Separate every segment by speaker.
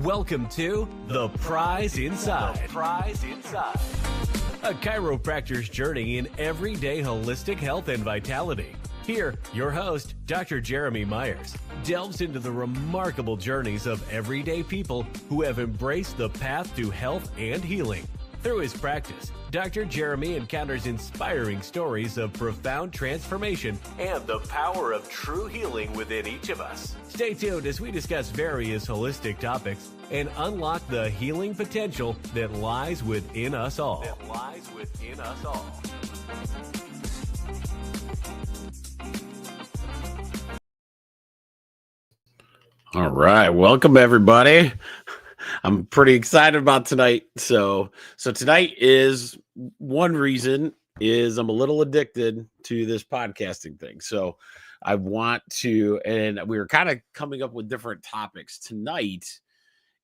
Speaker 1: Welcome to The Prize Inside. The Prize Inside. A chiropractor's journey in everyday holistic health and vitality. Here, your host, Dr. Jeremy Myers, delves into the remarkable journeys of everyday people who have embraced the path to health and healing. Through his practice, Dr. Jeremy encounters inspiring stories of profound transformation and the power of true healing within each of us. Stay tuned as we discuss various holistic topics and unlock the healing potential that lies within us all.
Speaker 2: All right, welcome everybody. I'm pretty excited about tonight. So tonight is one reason is I'm a little addicted to this podcasting thing. So I want to, and we were kind of coming up with different topics. Tonight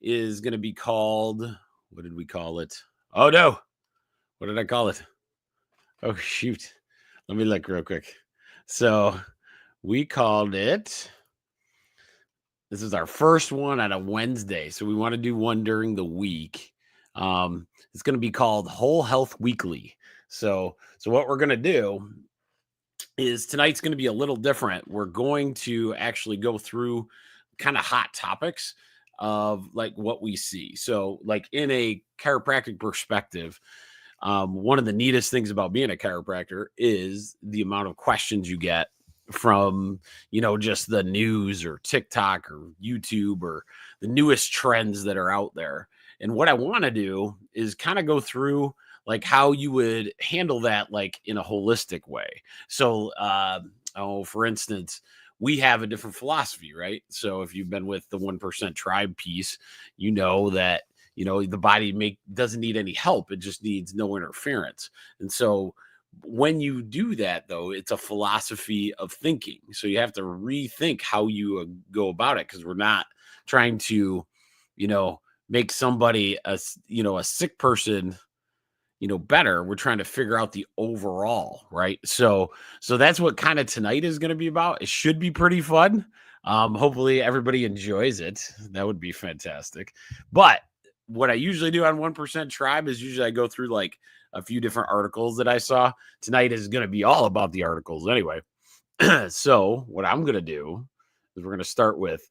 Speaker 2: is going to be called, what did we call it? Oh no, what did I call it? Oh shoot, let me look real quick. So we called it, this is our first one on a Wednesday, so we want to do one during the week. It's going to be called Whole Health Weekly. So what we're going to do is tonight's going to be a little different. We're going to actually go through kind of hot topics of like what we see. So like in a chiropractic perspective, one of the neatest things about being a chiropractor is the amount of questions you get from, just the news or TikTok or YouTube or the newest trends that are out there. And what I want to do is kind of go through like how you would handle that, like in a holistic way. So, for instance, we have a different philosophy, right? So if you've been with the 1% tribe piece, you know that, the body doesn't need any help. It just needs no interference. And so when you do that, though, it's a philosophy of thinking. So you have to rethink how you go about it, because we're not trying to, make somebody a sick person, better. We're trying to figure out the overall, right? So that's what kind of tonight is going to be about. It should be pretty fun. Hopefully everybody enjoys it. That would be fantastic. But what I usually do on 1% Tribe is usually I go through like a few different articles that I saw. Tonight is going to be all about the articles anyway. So what I'm going to do is we're going to start with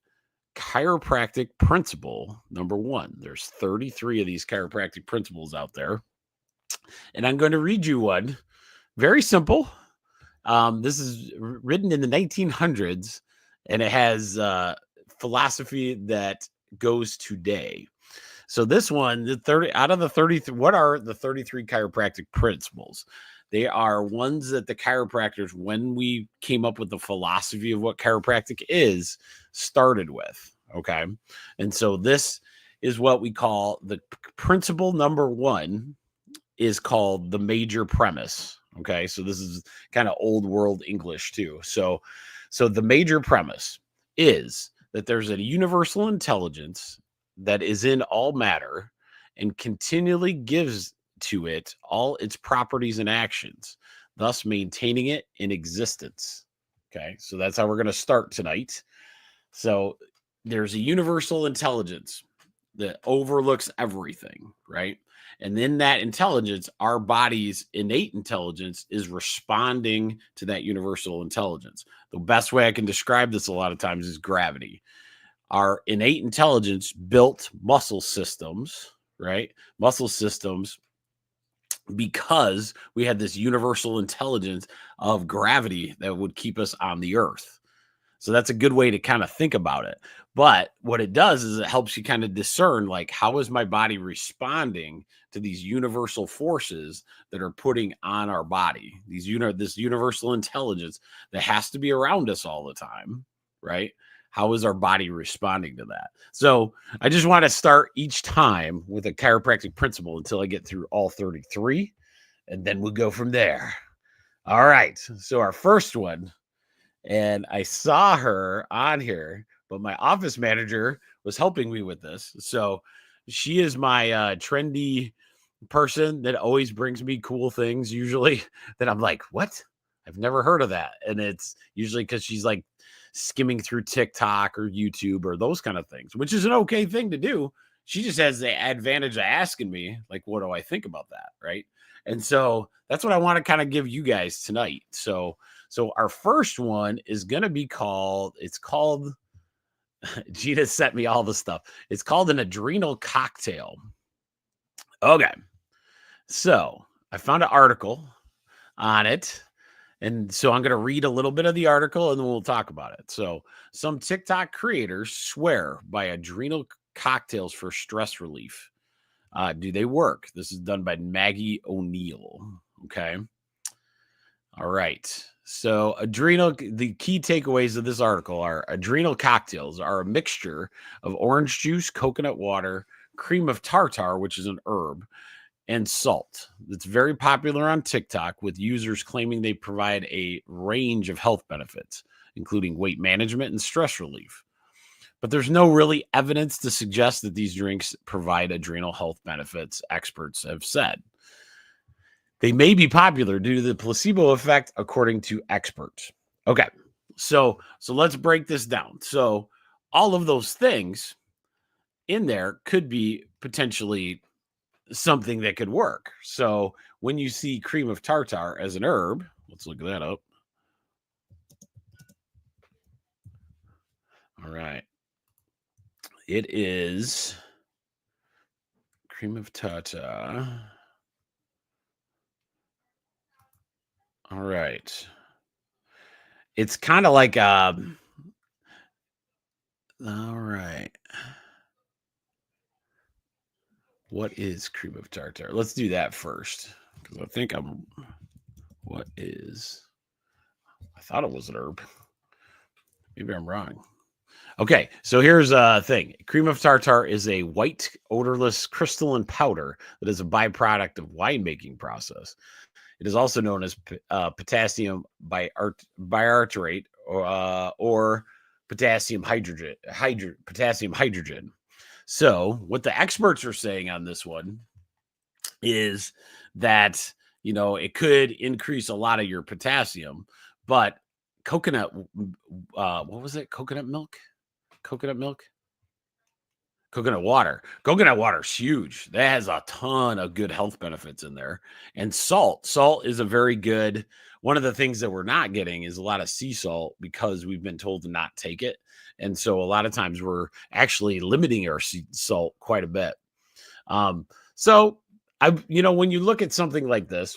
Speaker 2: chiropractic principle number 1. There's 33 of these chiropractic principles out there. And I'm going to read you one. Very simple. This is written in the 1900s, and it has philosophy that goes today. So this one, the 30 out of the 33, what are the 33 chiropractic principles? They are ones that the chiropractors, when we came up with the philosophy of what chiropractic is, started with. Okay. And so this is what we call the principle number 1 is called the major premise. Okay. So this is kind of old world English too. So the major premise is that there's a universal intelligence that is in all matter and continually gives to it all its properties and actions, thus maintaining it in existence. Okay, so that's how we're going to start tonight. So there's a universal intelligence that overlooks everything, right? And in that intelligence, our body's innate intelligence is responding to that universal intelligence. The best way I can describe this a lot of times is gravity. Our innate intelligence built muscle systems, right? Muscle systems, because we had this universal intelligence of gravity that would keep us on the earth. So that's a good way to kind of think about it. But what it does is it helps you kind of discern, like, how is my body responding to these universal forces that are putting on our body? This universal intelligence that has to be around us all the time, right? How is our body responding to that? So I just want to start each time with a chiropractic principle until I get through all 33, and then we'll go from there. All right. So our first one, and I saw her on here, but my office manager was helping me with this. So she is my trendy person that always brings me cool things, usually that I'm like, what? I've never heard of that. And it's usually because she's like skimming through TikTok or YouTube or those kind of things, which is an okay thing to do. She just has the advantage of asking me, like, what do I think about that? Right. And so that's what I want to kind of give you guys tonight. So our first one is going to be called, Gina sent me all the stuff. It's called an adrenal cocktail. Okay. So I found an article on it. And so I'm going to read a little bit of the article and then we'll talk about it. So some TikTok creators swear by adrenal cocktails for stress relief. Do they work? This is done by Maggie O'Neill. Okay. All right. So the key takeaways of this article are adrenal cocktails are a mixture of orange juice, coconut water, cream of tartar, which is an herb, and salt. It's very popular on TikTok, with users claiming they provide a range of health benefits, including weight management and stress relief. But there's no really evidence to suggest that these drinks provide adrenal health benefits, experts have said. They may be popular due to the placebo effect, according to experts. Okay, so let's break this down. So all of those things in there could be potentially something that could work. So when you see cream of tartar as an herb, let's look that up. All right. It is cream of tartar. All right. It's kind of like all right. What is cream of tartar? Let's do that first, because I think I thought it was an herb. Maybe I'm wrong. Okay, so here's a thing. Cream of tartar is a white, odorless crystalline powder that is a byproduct of winemaking process. It is also known as potassium bitartrate or potassium hydrogen. So what the experts are saying on this one is that, it could increase a lot of your potassium, but coconut water is huge. That has a ton of good health benefits in there. And salt is a very good, one of the things that we're not getting is a lot of sea salt, because we've been told to not take it. And so a lot of times we're actually limiting our sea salt quite a bit. So when you look at something like this,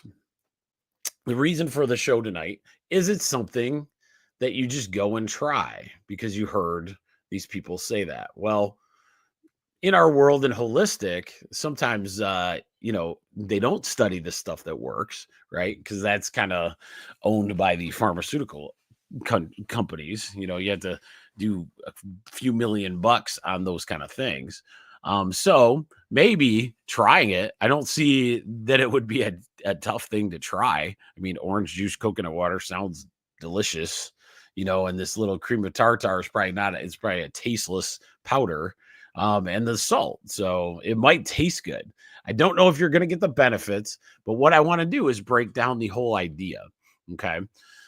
Speaker 2: the reason for the show tonight is it's something that you just go and try because you heard these people say that. Well, in our world in holistic, sometimes, they don't study the stuff that works, right? Because that's kind of owned by the pharmaceutical companies. You have to do a few $1,000,000 on those kind of things. So maybe trying it, I don't see that it would be a tough thing to try. I mean, orange juice, coconut water sounds delicious, and this little cream of tartar is it's probably a tasteless powder. And the salt. So it might taste good. I don't know if you're going to get the benefits, but what I want to do is break down the whole idea. Okay.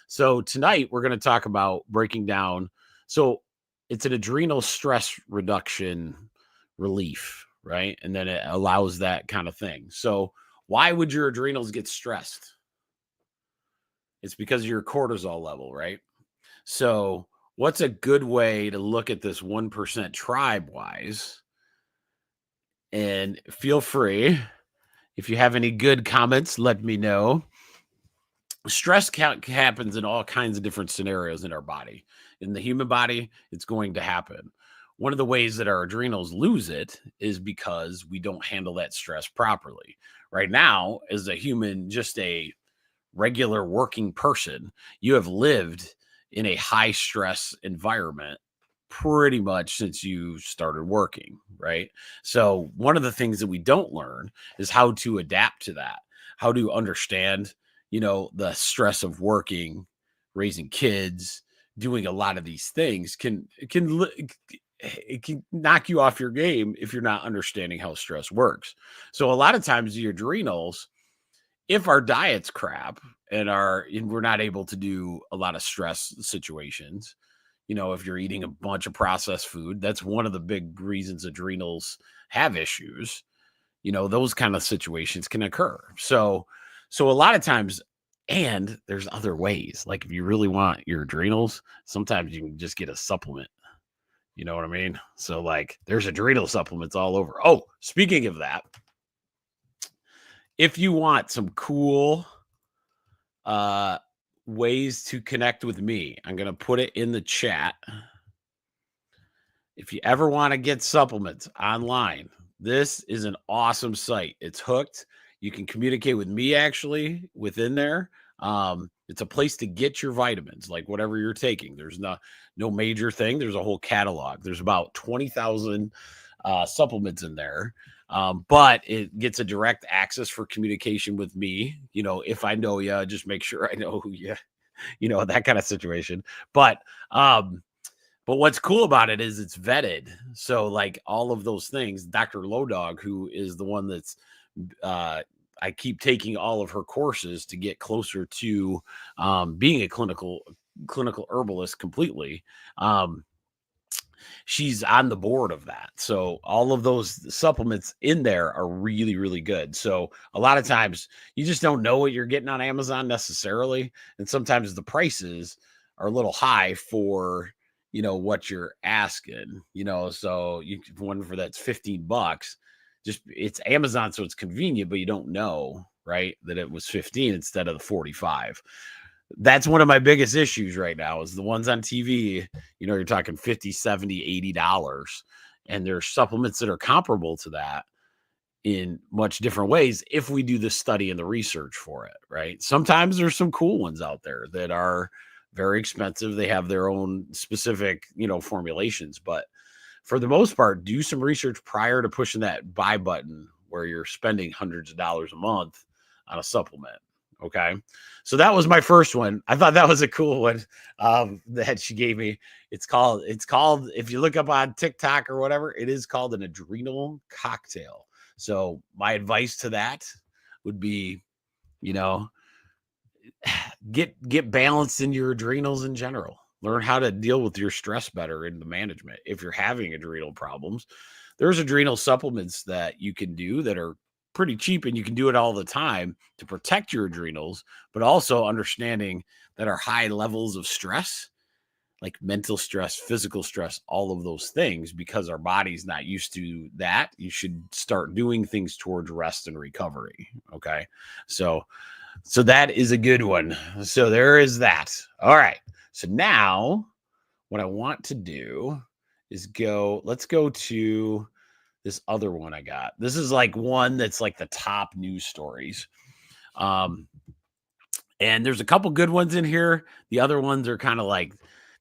Speaker 2: So tonight we're going to talk about breaking down. So it's an adrenal stress reduction relief, right? And then it allows that kind of thing. So why would your adrenals get stressed? It's because of your cortisol level, right? So what's a good way to look at this 1% tribe wise? And feel free, if you have any good comments, let me know. Stress happens in all kinds of different scenarios in our body. In the human body, it's going to happen. One of the ways that our adrenals lose it is because we don't handle that stress properly. Right now, as a human, just a regular working person, you have lived in a high stress environment pretty much since you started working, right? So one of the things that we don't learn is how to adapt to that, how to understand, the stress of working, raising kids, doing a lot of these things it can knock you off your game if you're not understanding how stress works. So a lot of times the adrenals, if our diet's crap and we're not able to do a lot of stress situations. If you're eating a bunch of processed food, that's one of the big reasons adrenals have issues. Those kind of situations can occur. So a lot of times, and there's other ways. Like if you really want your adrenals, sometimes you can just get a supplement. You know what I mean? So like there's adrenal supplements all over. Oh, speaking of that, if you want some cool ways to connect with me, I'm going to put it in the chat. If you ever want to get supplements online, this is an awesome site. It's hooked. You can communicate with me actually within there. It's a place to get your vitamins, like whatever you're taking. There's no major thing. There's a whole catalog. There's about 20,000 supplements in there. But it gets a direct access for communication with me. If I know you, just make sure I know who you, that kind of situation. But what's cool about it is it's vetted. So like all of those things, Dr. Low Dog, who is the one that's, I keep taking all of her courses to get closer to being a clinical herbalist completely. She's on the board of that. So all of those supplements in there are really, really good. So a lot of times you just don't know what you're getting on Amazon necessarily. And sometimes the prices are a little high for, what you're asking, so you one for that's $15. Just it's Amazon. So it's convenient, but you don't know, right, that it was 15 instead of the 45. That's one of my biggest issues right now is the ones on TV, you're talking $50, $70, $80. And there's supplements that are comparable to that in much different ways if we do the study and the research for it, right? Sometimes there's some cool ones out there that are very expensive. They have their own specific, formulations. But for the most part, do some research prior to pushing that buy button where you're spending hundreds of dollars a month on a supplement. Okay. So that was my first one. I thought that was a cool one that she gave me. It's called, if you look up on TikTok or whatever, it is called an adrenal cocktail. So my advice to that would be, get balanced in your adrenals in general. Learn how to deal with your stress better in the management. If you're having adrenal problems, there's adrenal supplements that you can do that are pretty cheap and you can do it all the time to protect your adrenals, but also understanding that our high levels of stress, like mental stress, physical stress, all of those things, because our body's not used to that, you should start doing things towards rest and recovery. Okay. So that is a good one. So there is that. All right. So now what I want to do is let's go to this other one I got. This is like one that's like the top news stories. And there's a couple good ones in here. The other ones are kind of like,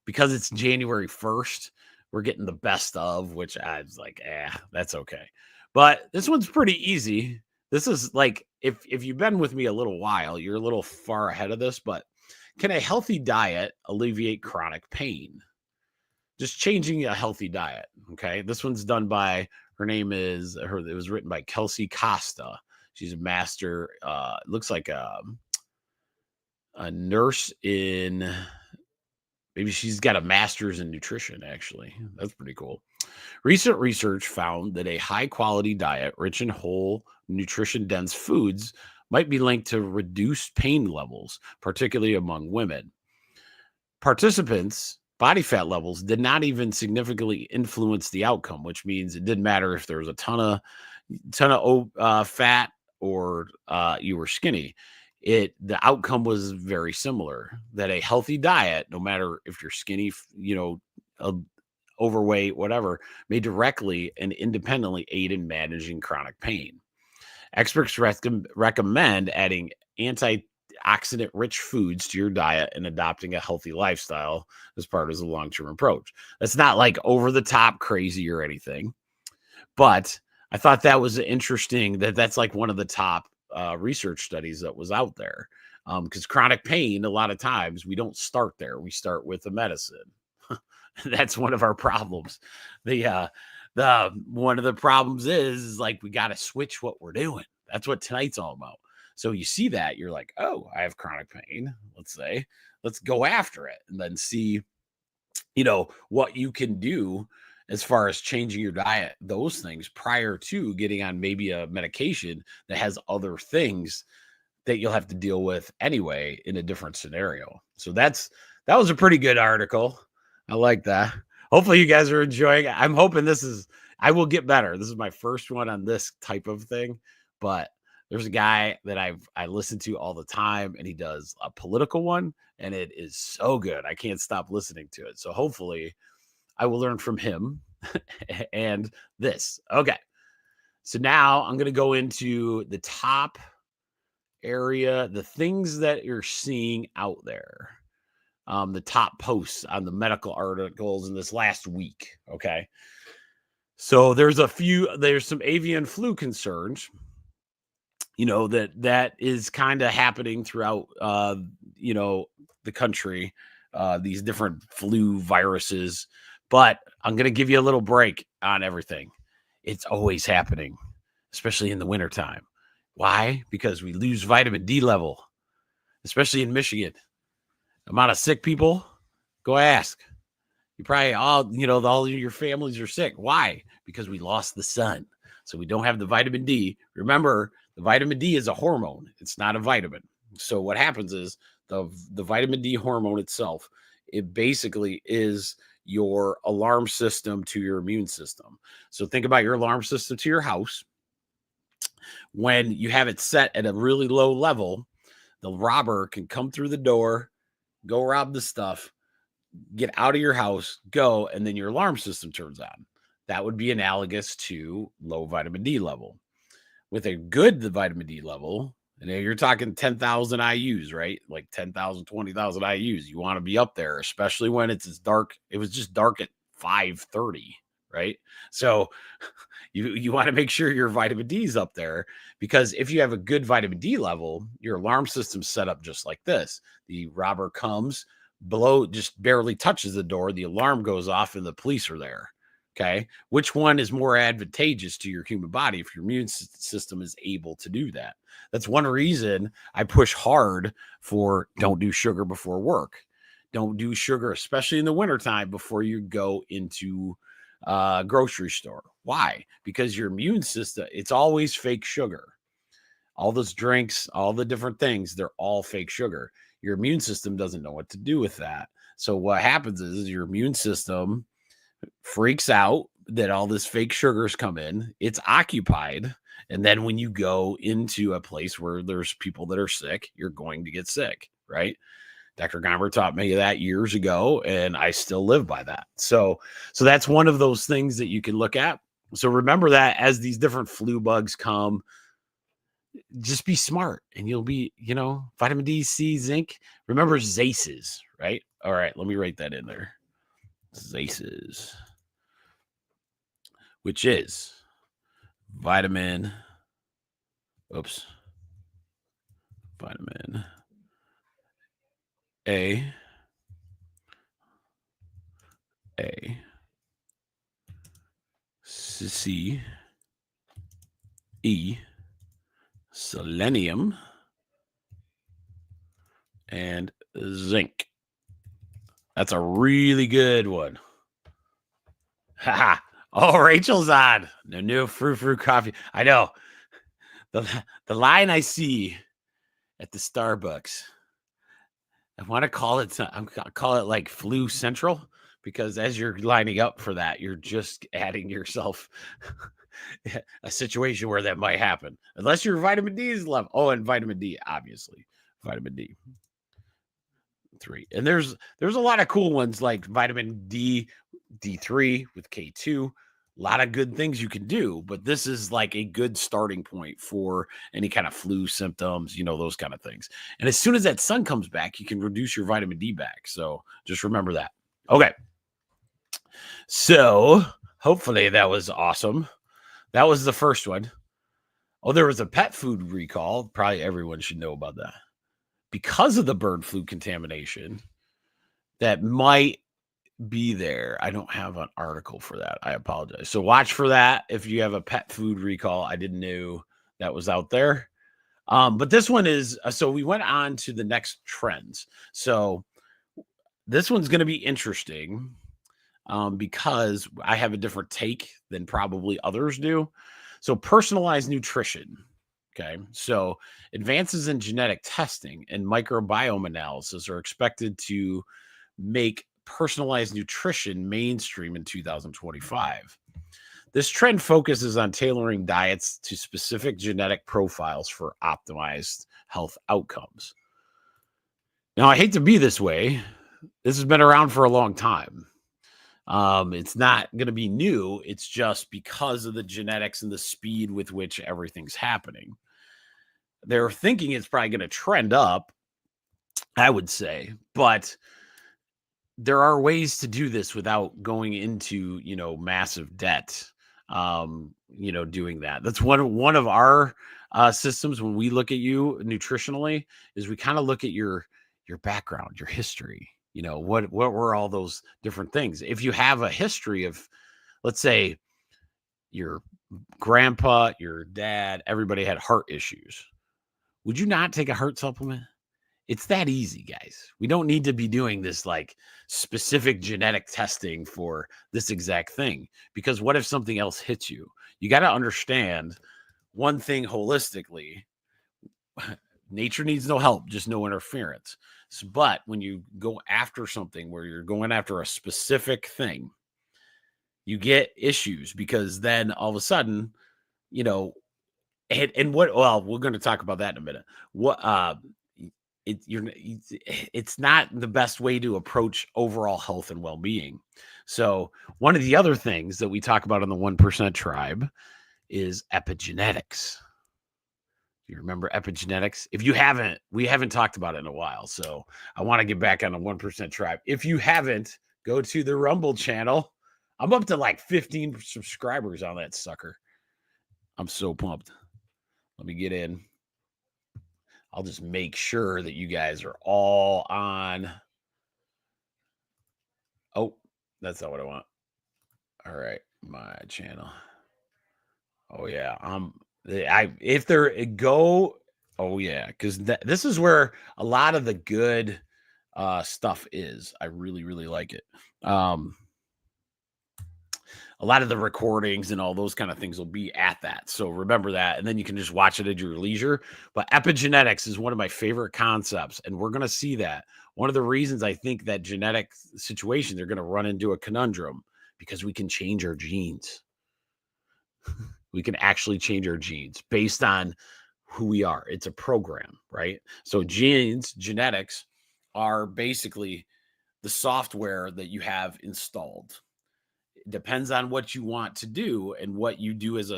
Speaker 2: because it's January 1st, we're getting the best of, which I was like, that's okay. But this one's pretty easy. This is like, if you've been with me a little while, you're a little far ahead of this, but can a healthy diet alleviate chronic pain? Just changing a healthy diet. Okay. This one's done by, it was written by Kelsey Costa. She's a master, looks like a nurse in, maybe she's got a master's in nutrition, actually. That's pretty cool. Recent research found that a high-quality diet rich in whole, nutrition-dense foods might be linked to reduced pain levels, particularly among women. Participants' body fat levels did not even significantly influence the outcome, which means it didn't matter if there was a ton of fat or you were skinny. The outcome was very similar, that a healthy diet, no matter if you're skinny, overweight, whatever, may directly and independently aid in managing chronic pain. Experts recommend adding antioxidant rich foods to your diet and adopting a healthy lifestyle as part of the long-term approach. That's not like over the top crazy or anything, but I thought that was interesting that's like one of the top research studies that was out there, because chronic pain, a lot of times we don't start there. We start with a medicine. That's one of our problems. One of the problems is like we got to switch what we're doing. That's what tonight's all about. So you see that, you're like, oh, I have chronic pain, let's say, let's go after it and then see, what you can do as far as changing your diet, those things prior to getting on maybe a medication that has other things that you'll have to deal with anyway in a different scenario. So that was a pretty good article. I like that. Hopefully you guys are enjoying it. I'm hoping I will get better. This is my first one on this type of thing, but there's a guy that I listen to all the time, and he does a political one, and it is so good. I can't stop listening to it. So hopefully I will learn from him and this. Okay. So now I'm going to go into the top area, the things that you're seeing out there, the top posts on the medical articles in this last week. Okay. So there's some avian flu concerns, that is kind of happening throughout, the country, these different flu viruses, but I'm going to give you a little break on everything. It's always happening, especially in the wintertime. Why? Because we lose vitamin D level, especially in Michigan. Amount of sick people, go ask. You probably all your families are sick. Why? Because we lost the sun. So we don't have the vitamin D. Remember, the vitamin D is a hormone. It's not a vitamin. So what happens is the vitamin D hormone itself, it basically is your alarm system to your immune system. So think about your alarm system to your house. When you have it set at a really low level, the robber can come through the door, go rob the stuff, get out of your house, go, and then your alarm system turns on. That would be analogous to low vitamin D level. With a good vitamin D level, and you're talking 10,000 IUs, right? Like 10,000, 20,000 IUs. You want to be up there, especially when it's as dark. It was just dark at 5:30, right? So you want to make sure your vitamin D is up there, because if you have a good vitamin D level, your alarm system's set up just like this. The robber comes below, just barely touches the door, the alarm goes off, and the police are there. Okay. Which one is more advantageous to your human body if your immune system is able to do that? That's one reason I push hard for don't do sugar before work. Don't do sugar, especially in the wintertime, before you go into a grocery store. Why? Because your immune system, it's always fake sugar. All those drinks, all the different things, they're all fake sugar. Your immune system doesn't know what to do with that. So what happens is your immune system freaks out that all this fake sugars come in. It's occupied. And then when you go into a place where there's people that are sick, you're going to get sick, right? Dr. Gomber taught me that years ago, and I still live by that. So that's one of those things that you can look at. So remember that as these different flu bugs come, just be smart, and you'll be, vitamin D, C, zinc. Remember ZACEs, right? All right, let me write that in there. ZACEs, which is vitamin A, C, E, selenium, and zinc. That's a really good one. Ha! Oh, Rachel's on. The new fruit coffee. I know. The line I see at the Starbucks, I want to call it like Flu Central, because as you're lining up for that, you're just adding yourself a situation where that might happen. Unless your vitamin D is level. Oh, and vitamin D, obviously. Vitamin D3. And there's a lot of cool ones like vitamin D3 with K2. A lot of good things you can do, but this is like a good starting point for any kind of flu symptoms, those kind of things. And as soon as that sun comes back, you can reduce your vitamin D back. So just remember that. Okay. So hopefully that was awesome. That was the first one. Oh, there was a pet food recall. Probably everyone should know about that. Because of the bird flu contamination that might be there. I don't have an article for that. I apologize. So watch for that. If you have a pet food recall, I didn't know that was out there. But this one is so we went on to the next trends. So this one's going to be interesting because I have a different take than probably others do. So personalized nutrition. Okay. So advances in genetic testing and microbiome analysis are expected to make personalized nutrition mainstream in 2025. This trend focuses on tailoring diets to specific genetic profiles for optimized health outcomes. Now, I hate to be this way. This has been around for a long time. It's not going to be new. It's just because of the genetics and the speed with which everything's happening. They're thinking it's probably going to trend up, I would say, but there are ways to do this without going into, massive debt. Doing that. That's one of our systems when we look at you nutritionally is we kind of look at your background, your history. What were all those different things? If you have a history of, let's say, your grandpa, your dad, everybody had heart issues, would you not take a heart supplement? It's that easy, guys. We don't need to be doing this like specific genetic testing for this exact thing, because what if something else hits you? You got to understand one thing holistically. Nature needs no help, just no interference. But when you go after something where you're going after a specific thing, you get issues because then all of a sudden, and well, we're going to talk about that in a minute. It's not the best way to approach overall health and well-being. So one of the other things that we talk about on the 1% tribe is epigenetics. Do you remember epigenetics? If you haven't, we haven't talked about it in a while. So I want to get back on the 1% tribe. If you haven't, go to the Rumble channel. I'm up to like 15 subscribers on that sucker. I'm so pumped. Let me get in. I'll just make sure that you guys are all on. Oh, that's not what I want. All right, my channel. Oh yeah, if there go. Oh yeah, because this is where a lot of the good stuff is. I really like it. A lot of the recordings and all those kind of things will be at that. So remember that. And then you can just watch it at your leisure. But epigenetics is one of my favorite concepts. And we're going to see that. One of the reasons I think that genetic situations are going to run into a conundrum because we can change our genes. We can actually change our genes based on who we are. It's a program, right? So genetics are basically the software that you have installed. It depends on what you want to do and what you do as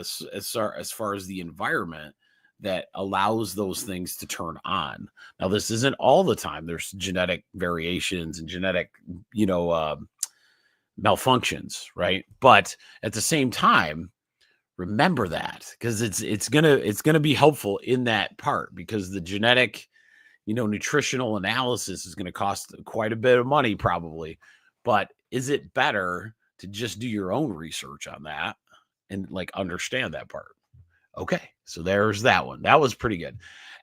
Speaker 2: far as the environment that allows those things to turn on. Now, this isn't all the time. There's genetic variations and genetic, malfunctions, right? But at the same time, remember that because it's gonna be helpful in that part because the genetic, nutritional analysis is going to cost quite a bit of money probably. But is it better to just do your own research on that and like understand that part? Okay, so there's that one. That was pretty good.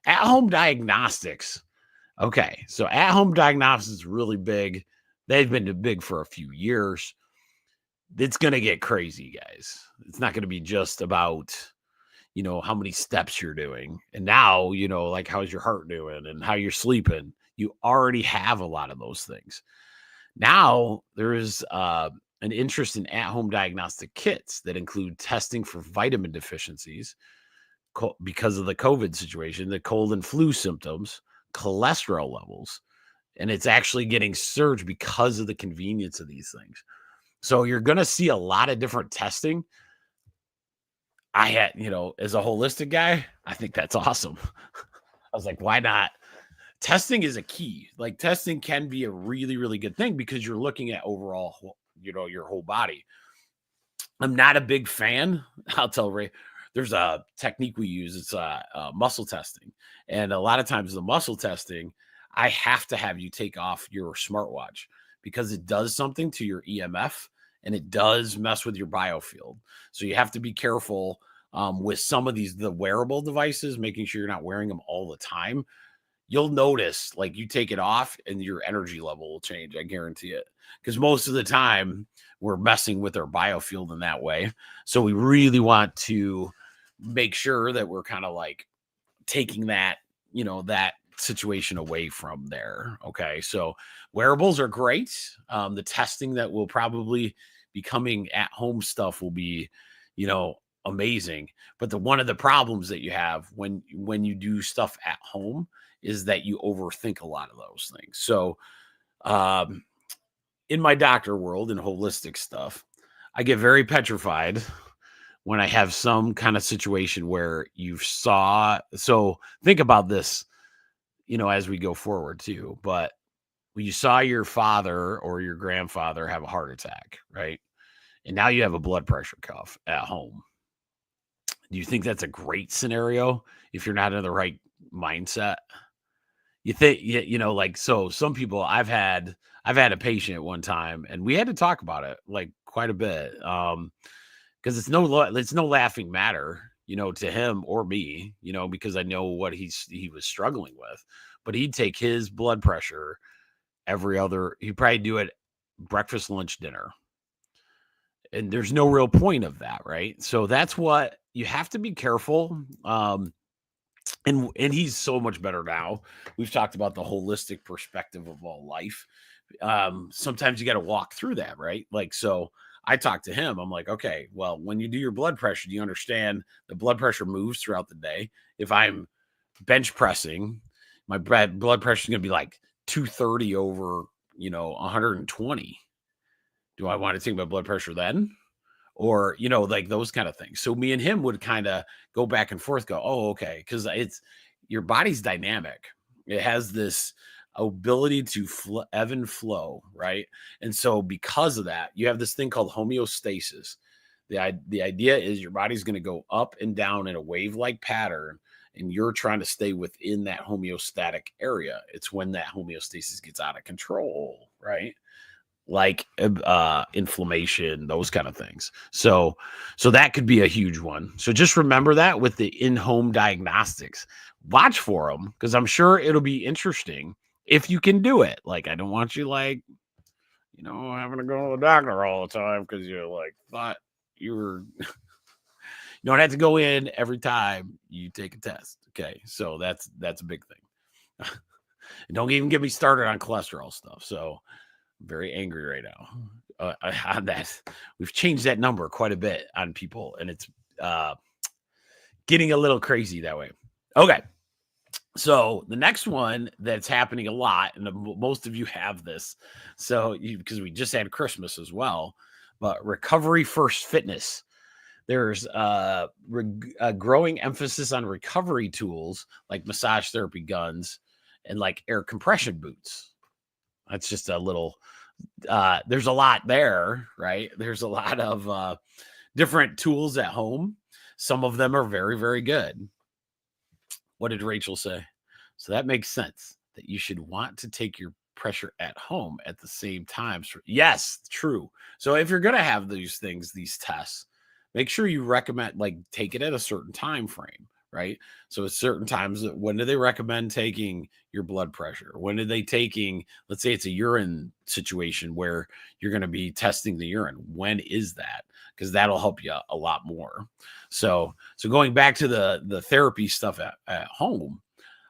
Speaker 2: At-home diagnostics. Okay, so at-home diagnostics is really big. They've been big for a few years. It's going to get crazy, guys. It's not going to be just about, how many steps you're doing. And now, like how's your heart doing and how you're sleeping. You already have a lot of those things. Now there is an interest in at-home diagnostic kits that include testing for vitamin deficiencies because of the COVID situation, the cold and flu symptoms, cholesterol levels, and it's actually getting surged because of the convenience of these things. So you're going to see a lot of different testing. I had, as a holistic guy, I think that's awesome. I was like, why not? Testing is a key. Like testing can be a really, really good thing because you're looking at overall, your whole body. I'm not a big fan. I'll tell Ray, there's a technique we use. It's muscle testing. And a lot of times the muscle testing, I have to have you take off your smartwatch because it does something to your EMF and it does mess with your biofield. So you have to be careful with some of the wearable devices, making sure you're not wearing them all the time, you'll notice like you take it off and your energy level will change. I guarantee it. Because most of the time we're messing with our biofield in that way. So we really want to make sure that we're kind of like taking that, that situation away from there. Okay. So wearables are great. The testing that will probably be coming at home stuff will be, amazing. But one of the problems that you have when you do stuff at home is that you overthink a lot of those things. So, in my doctor world and holistic stuff, I get very petrified when I have some kind of situation where so think about this, as we go forward too, but when you saw your father or your grandfather have a heart attack, right? And now you have a blood pressure cuff at home. Do you think that's a great scenario if you're not in the right mindset? You think, like, so some people I've had a patient at one time and we had to talk about it like quite a bit. Because it's no laughing matter, to him or me, because I know what he was struggling with. But he'd take his blood pressure he'd probably do it breakfast, lunch, dinner. And there's no real point of that, right? So that's what you have to be careful. And he's so much better now. We've talked about the holistic perspective of all life. Sometimes you got to walk through that, right? Like, so I talked to him. I'm like, okay, well, when you do your blood pressure, do you understand the blood pressure moves throughout the day? If I'm bench pressing, my blood pressure is going to be like 230 over, 120. Do I want to take my blood pressure then? Or, like those kind of things. So me and him would kind of go back and forth, go, oh, okay. Because your body's dynamic. It has this ability to ebb and flow, right? And so because of that, you have this thing called homeostasis. The idea is your body's going to go up and down in a wave-like pattern, and you're trying to stay within that homeostatic area. It's when that homeostasis gets out of control, right? Like inflammation, those kind of things. So that could be a huge one. So just remember that with the in-home diagnostics. Watch for them because I'm sure it'll be interesting if you can do it. Like, I don't want you like, having to go to the doctor all the time because you like thought you were. You don't have to go in every time you take a test. Okay, so that's a big thing. And don't even get me started on cholesterol stuff. So I'm very angry right now on that. We've changed that number quite a bit on people, and it's getting a little crazy that way. Okay. So the next one that's happening a lot, and most of you have this, because we just had Christmas as well, but recovery first fitness. There's a growing emphasis on recovery tools like massage therapy guns and like air compression boots. That's just a little, there's a lot there, right? There's a lot of different tools at home. Some of them are very, very good. What did Rachel say? So that makes sense that you should want to take your pressure at home at the same time. Yes, true. So if you're going to have these tests, make sure you recommend, like, take it at a certain time frame, right? So at certain times, when do they recommend taking your blood pressure? When are they taking, let's say it's a urine situation where you're going to be testing the urine. When is that? Because that'll help you a lot more. So going back to the therapy stuff at home,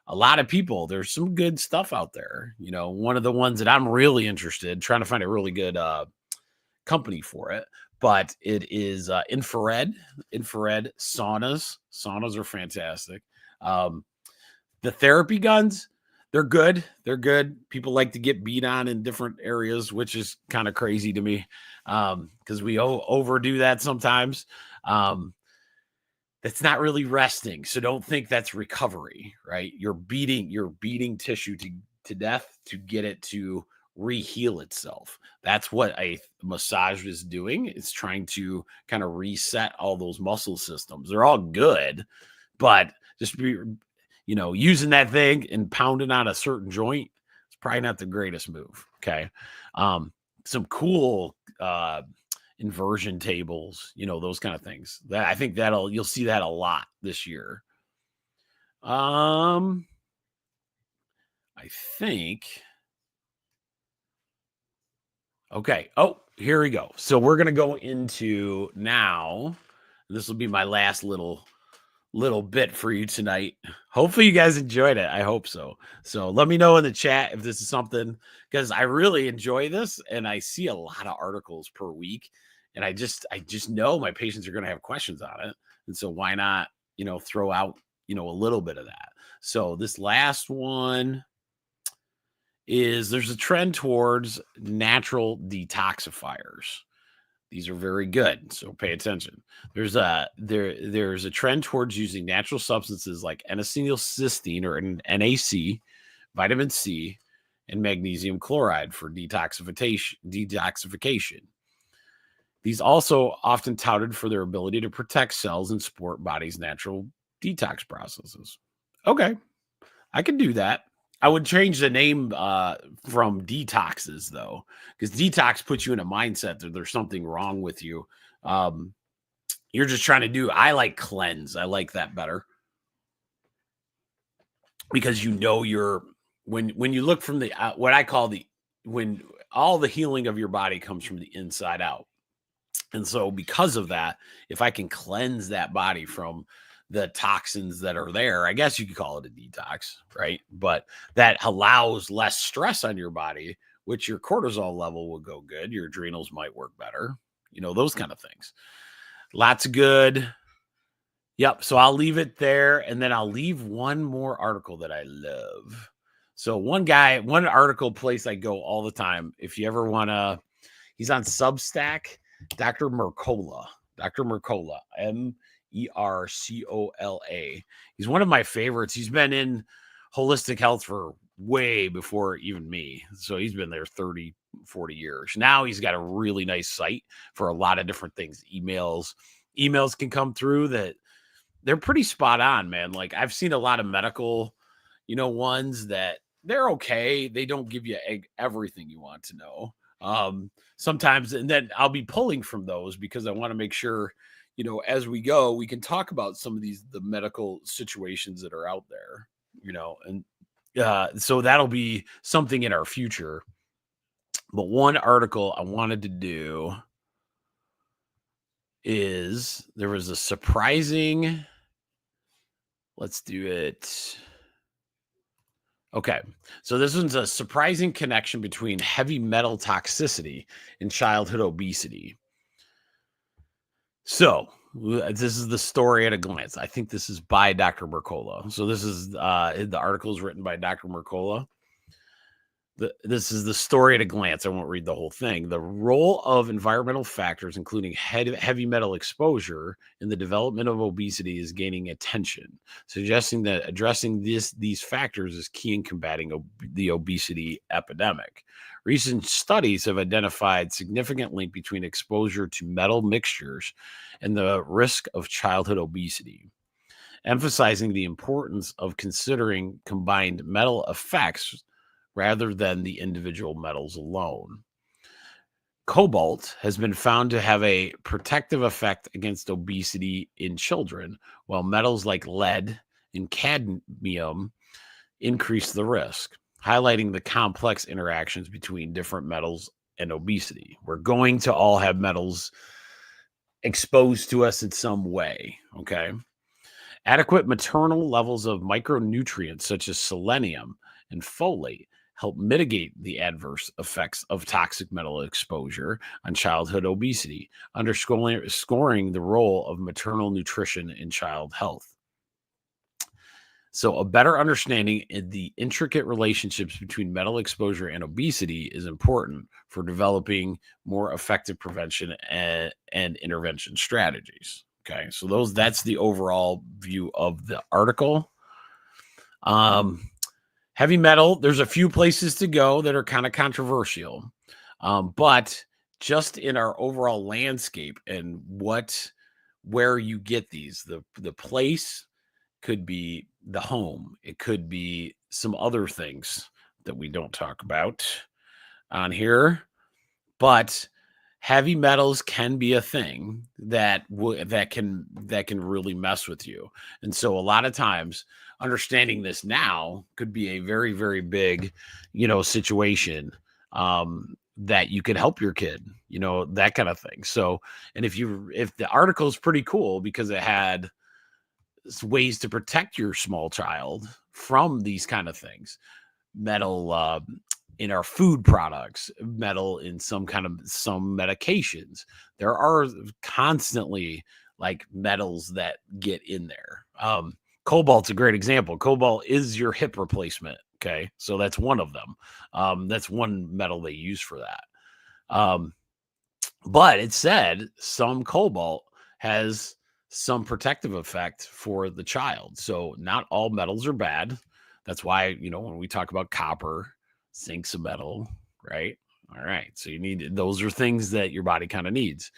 Speaker 2: a lot of people, there's some good stuff out there. One of the ones that I'm really interested, trying to find a really good company for it, but it is infrared saunas. Saunas are fantastic. The therapy guns, they're good. People like to get beat on in different areas, which is kind of crazy to me because we overdo that sometimes. That's not really resting. So don't think that's recovery, right? You're beating tissue to death to get it to reheal itself. That's what a massage is doing. It's trying to kind of reset all those muscle systems. They're all good, but just be, using that thing and pounding on a certain joint, it's probably not the greatest move. Okay. Some cool inversion tables, those kind of things. That I think you'll see that a lot this year. I think. Okay. Oh, here we go. So we're going to go into now. This will be my last little bit for you tonight. Hopefully you guys enjoyed it. I hope so. So let me know in the chat if this is something, because I really enjoy this and I see a lot of articles per week, and I just know my patients are going to have questions on it. And so why not, throw out, a little bit of that. So this last one is there's a trend towards natural detoxifiers. These are very good, so pay attention. There's a trend towards using natural substances like N-acetylcysteine or NAC, vitamin C, and magnesium chloride for detoxification. These also often touted for their ability to protect cells and support body's natural detox processes. Okay, I can do that. I would change the name from detoxes, though, because detox puts you in a mindset that there's something wrong with you. You're just trying to do. I like cleanse. I like that better, because you're when you look from the what I call when all the healing of your body comes from the inside out. And so because of that, if I can cleanse that body from the toxins that are there, I guess you could call it a detox, right? But that allows less stress on your body, which your cortisol level will go good. Your adrenals might work better, those kind of things. Lots of good. Yep. So I'll leave it there. And then I'll leave one more article that I love. So one article place I go all the time. If you ever want to, he's on Substack, Dr. Mercola, Mercola. He's one of my favorites. He's been in holistic health for way before even me. So he's been there 30, 40 years. Now he's got a really nice site for a lot of different things. Emails can come through that they're pretty spot on, man. Like I've seen a lot of medical, ones that they're okay. They don't give you everything you want to know. Sometimes, and then I'll be pulling from those because I want to make sure, as we go, we can talk about some of the medical situations that are out there, and so that'll be something in our future. But one article I wanted to do is there was a surprising, let's do it. Okay, so this one's a surprising connection between heavy metal toxicity and childhood obesity. So this is the story at a glance. I think this is by Dr. Mercola. So this is the article is written by Dr. Mercola. This is the story at a glance. I won't read the whole thing. The role of environmental factors, including heavy metal exposure in the development of obesity, is gaining attention, suggesting that addressing these factors is key in combating the obesity epidemic. Recent studies have identified significant link between exposure to metal mixtures and the risk of childhood obesity, emphasizing the importance of considering combined metal effects rather than the individual metals alone. Cobalt has been found to have a protective effect against obesity in children, while metals like lead and cadmium increase the risk, highlighting the complex interactions between different metals and obesity. We're going to all have metals exposed to us in some way, okay? Adequate maternal levels of micronutrients such as selenium and folate help mitigate the adverse effects of toxic metal exposure on childhood obesity, underscoring the role of maternal nutrition in child health. So a better understanding of the intricate relationships between metal exposure and obesity is important for developing more effective prevention and intervention strategies. Okay, so that's the overall view of the article. Heavy metal, there's a few places to go that are kind of controversial, but just in our overall landscape and where you get these, the place could be the home. It could be some other things that we don't talk about on here, but heavy metals can be a thing that can really mess with you. And so a lot of times understanding this now could be a very, very big, situation that you could help your kid, that kind of thing. So, and if the article is pretty cool because it had ways to protect your small child from these kind of things, metal in our food products, metal in some medications. There are constantly like metals that get in there. Cobalt's a great example. Cobalt is your hip replacement. Okay. So that's one of them. That's one metal they use for that. But it said some cobalt has some protective effect for the child. So not all metals are bad. That's why, when we talk about copper, zinc's a metal, right? All right. So those are things that your body kind of needs.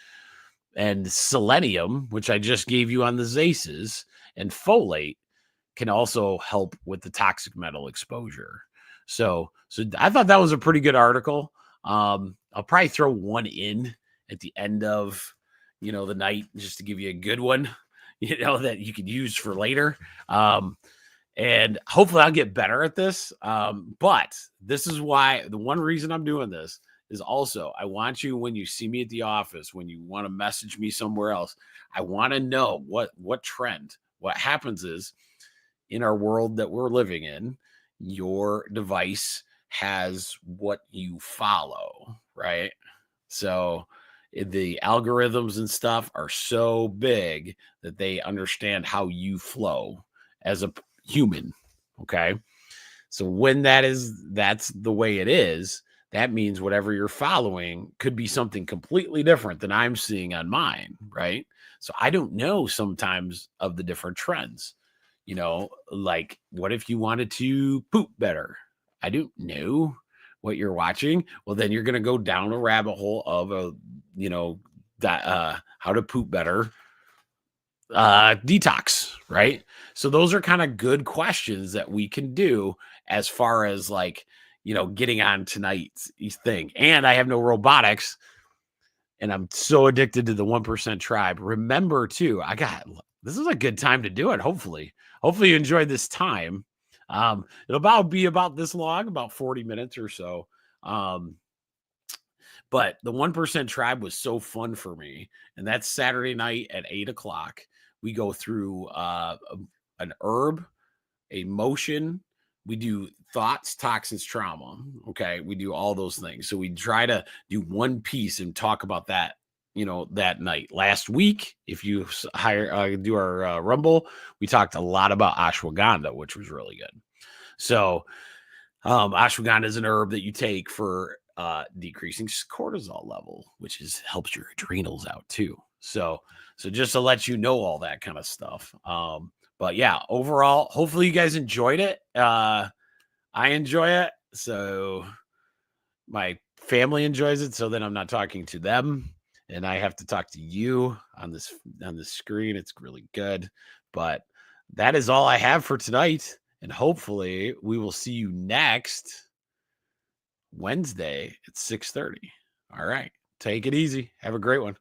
Speaker 2: And selenium, which I just gave you on the ZACEs, and folate can also help with the toxic metal exposure. So I thought that was a pretty good article. I'll probably throw one in at the end of, the night just to give you a good one, that you could use for later. And hopefully I'll get better at this. But this is why the one reason I'm doing this is also I want you, when you see me at the office, when you want to message me somewhere else, I want to know what trend. What happens is in our world that we're living in, your device has what you follow, right? So the algorithms and stuff are so big that they understand how you flow as a human. Okay. So when that's the way it is, that means whatever you're following could be something completely different than I'm seeing on mine. Right. So I don't know sometimes of the different trends, like what if you wanted to poop better? I don't know what you're watching. Well, then you're going to go down a rabbit hole of how to poop better detox, right? So those are kind of good questions that we can do as far as getting on tonight's thing. And I have no robotics, and I'm so addicted to the 1% tribe. Remember too, this is a good time to do it. Hopefully you enjoyed this time. It'll be about this long, about 40 minutes or so. But the 1% tribe was so fun for me. And that's Saturday night at 8:00. We go through an herb, a motion. We do thoughts, toxins, trauma. Okay. We do all those things. So we try to do one piece and talk about that, that night. Last week, if you do our Rumble, we talked a lot about ashwagandha, which was really good. So ashwagandha is an herb that you take for decreasing cortisol level, which helps your adrenals out too. So just to let you know all that kind of stuff. But yeah, overall, hopefully you guys enjoyed it. I enjoy it. So my family enjoys it. So then I'm not talking to them and I have to talk to you on this screen. It's really good. But that is all I have for tonight. And hopefully we will see you next Wednesday at 6:30. All right. Take it easy. Have a great one.